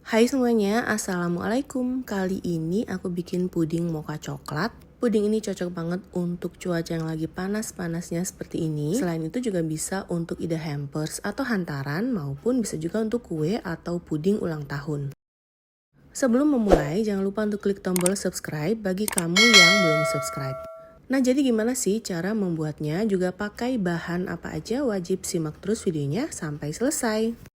Hai semuanya, Assalamualaikum. Kali ini aku bikin puding mocha coklat. Puding ini cocok banget untuk cuaca yang lagi panas-panasnya seperti ini. Selain itu juga bisa untuk ide hampers atau hantaran, maupun bisa juga untuk kue atau puding ulang tahun. Sebelum memulai, jangan lupa untuk klik tombol subscribe bagi kamu yang belum subscribe. Nah, jadi gimana sih cara membuatnya? Juga pakai bahan apa aja? Wajib simak terus videonya sampai selesai.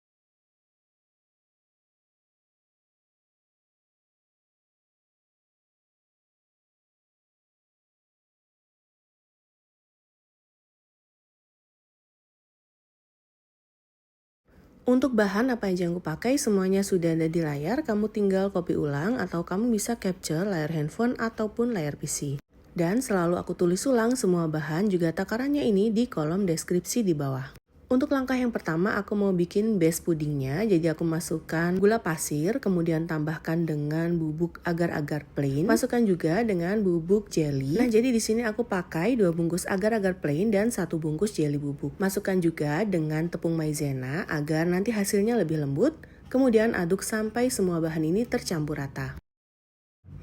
Untuk bahan apa aja yang aku pakai semuanya sudah ada di layar, kamu tinggal copy ulang atau kamu bisa capture layar handphone ataupun layar PC. Dan selalu aku tulis ulang semua bahan juga takarannya ini di kolom deskripsi di bawah. Untuk langkah yang pertama aku mau bikin base pudingnya, jadi aku masukkan gula pasir, kemudian tambahkan dengan bubuk agar-agar plain, masukkan juga dengan bubuk jelly. Nah, jadi di sini aku pakai 2 bungkus agar-agar plain dan 1 bungkus jelly bubuk. Masukkan juga dengan tepung maizena agar nanti hasilnya lebih lembut. Kemudian aduk sampai semua bahan ini tercampur rata.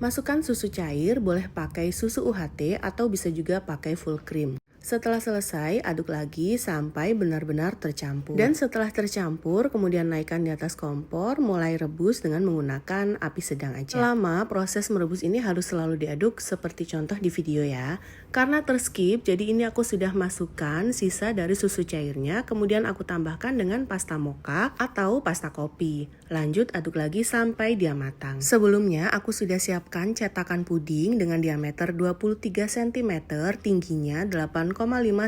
Masukkan susu cair, boleh pakai susu UHT atau bisa juga pakai full cream. Setelah selesai, aduk lagi sampai benar-benar tercampur. Dan setelah tercampur, kemudian naikkan di atas kompor, mulai rebus dengan menggunakan api sedang aja. Selama proses merebus ini harus selalu diaduk seperti contoh di video ya. Karena terskip, jadi ini aku sudah masukkan sisa dari susu cairnya, kemudian aku tambahkan dengan pasta mocha atau pasta kopi. Lanjut aduk lagi sampai dia matang. Sebelumnya, aku sudah siapkan cetakan puding dengan diameter 23 cm, tingginya 8,5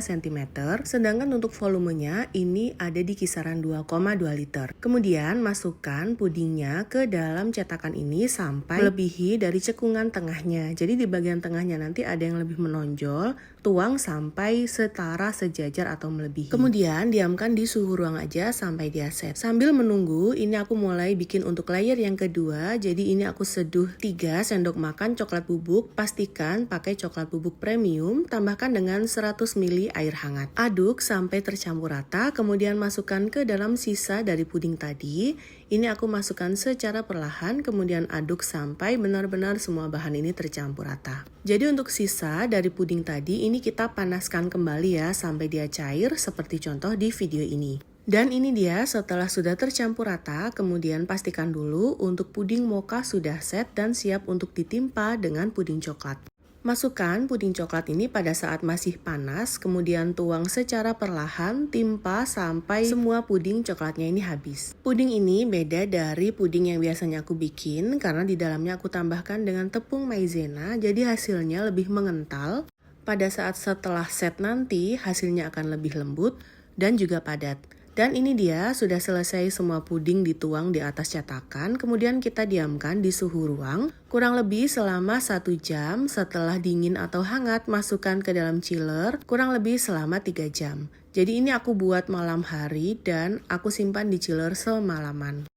cm, sedangkan untuk volumenya ini ada di kisaran 2,2 liter. Kemudian masukkan pudingnya ke dalam cetakan ini sampai melebihi dari cekungan tengahnya. Jadi di bagian tengahnya nanti ada yang lebih menonjol, tuang sampai setara, sejajar atau melebihi. Kemudian diamkan di suhu ruang aja sampai dia set. Sambil menunggu, ini aku mulai bikin untuk layer yang kedua. Jadi ini aku seduh 3 sendok makan coklat bubuk. Pastikan pakai coklat bubuk premium, tambahkan dengan 100 ml air hangat. Aduk sampai tercampur rata, kemudian masukkan ke dalam sisa dari puding tadi. Ini aku masukkan secara perlahan, kemudian aduk sampai benar-benar semua bahan ini tercampur rata. Jadi untuk sisa dari puding tadi, ini kita panaskan kembali ya sampai dia cair seperti contoh di video ini. Dan ini dia setelah sudah tercampur rata, kemudian pastikan dulu untuk puding mocha sudah set dan siap untuk ditimpa dengan puding coklat. Masukkan puding coklat ini pada saat masih panas, kemudian tuang secara perlahan, timpa sampai semua puding coklatnya ini habis. Puding ini beda dari puding yang biasanya aku bikin, karena di dalamnya aku tambahkan dengan tepung maizena, jadi hasilnya lebih mengental. Pada saat setelah set nanti, hasilnya akan lebih lembut dan juga padat. Dan ini dia, sudah selesai semua puding dituang di atas cetakan, kemudian kita diamkan di suhu ruang, kurang lebih selama 1 jam. Setelah dingin atau hangat, masukkan ke dalam chiller, kurang lebih selama 3 jam. Jadi ini aku buat malam hari dan aku simpan di chiller semalaman.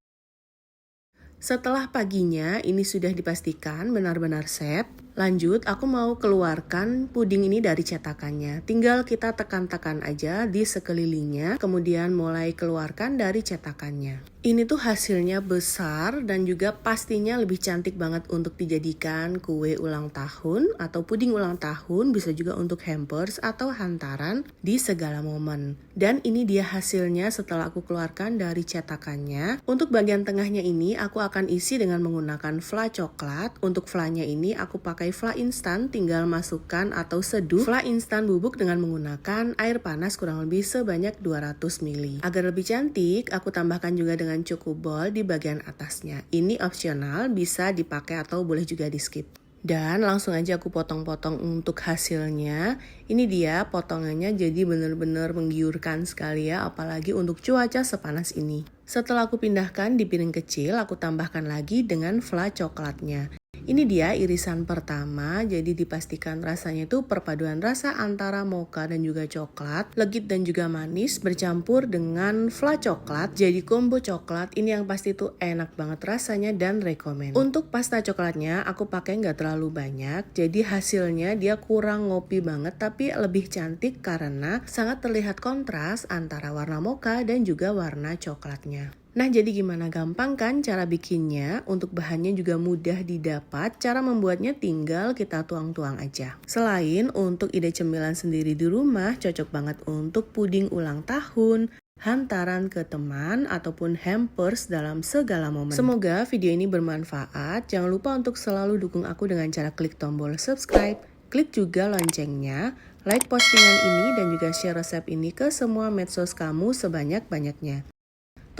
Setelah paginya, ini sudah dipastikan benar-benar set. Lanjut, aku mau keluarkan puding ini dari cetakannya. Tinggal kita tekan-tekan aja di sekelilingnya, kemudian mulai keluarkan dari cetakannya. Ini tuh hasilnya besar dan juga pastinya lebih cantik banget untuk dijadikan kue ulang tahun atau puding ulang tahun, bisa juga untuk hampers atau hantaran di segala momen. Dan ini dia hasilnya setelah aku keluarkan dari cetakannya. Untuk bagian tengahnya ini aku akan isi dengan menggunakan fla coklat. Untuk flanya ini aku pakai fla instan, tinggal masukkan atau seduh fla instan bubuk dengan menggunakan air panas kurang lebih sebanyak 200 ml. Agar lebih cantik, aku tambahkan juga dengan cukup bol di bagian atasnya. Ini opsional, bisa dipakai atau boleh juga di skip. Dan langsung aja aku potong-potong untuk hasilnya. Ini dia potongannya, jadi benar-benar menggiurkan sekali ya, apalagi untuk cuaca sepanas ini. Setelah aku pindahkan di piring kecil, aku tambahkan lagi dengan fla coklatnya. Ini dia irisan pertama, jadi dipastikan rasanya itu perpaduan rasa antara mocha dan juga coklat, legit dan juga manis bercampur dengan fla coklat, jadi combo coklat. Ini yang pasti tuh enak banget rasanya dan rekomen. Untuk pasta coklatnya aku pakai nggak terlalu banyak, jadi hasilnya dia kurang ngopi banget tapi lebih cantik karena sangat terlihat kontras antara warna mocha dan juga warna coklatnya. Nah, jadi gimana, gampang kan cara bikinnya? Untuk bahannya juga mudah didapat, cara membuatnya tinggal kita tuang-tuang aja. Selain untuk ide cemilan sendiri di rumah, cocok banget untuk puding ulang tahun, hantaran ke teman, ataupun hampers dalam segala momen. Semoga video ini bermanfaat. Jangan lupa untuk selalu dukung aku dengan cara klik tombol subscribe, klik juga loncengnya, like postingan ini, dan juga share resep ini ke semua medsos kamu sebanyak-banyaknya.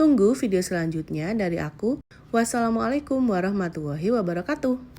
Tunggu video selanjutnya dari aku. Wassalamualaikum warahmatullahi wabarakatuh.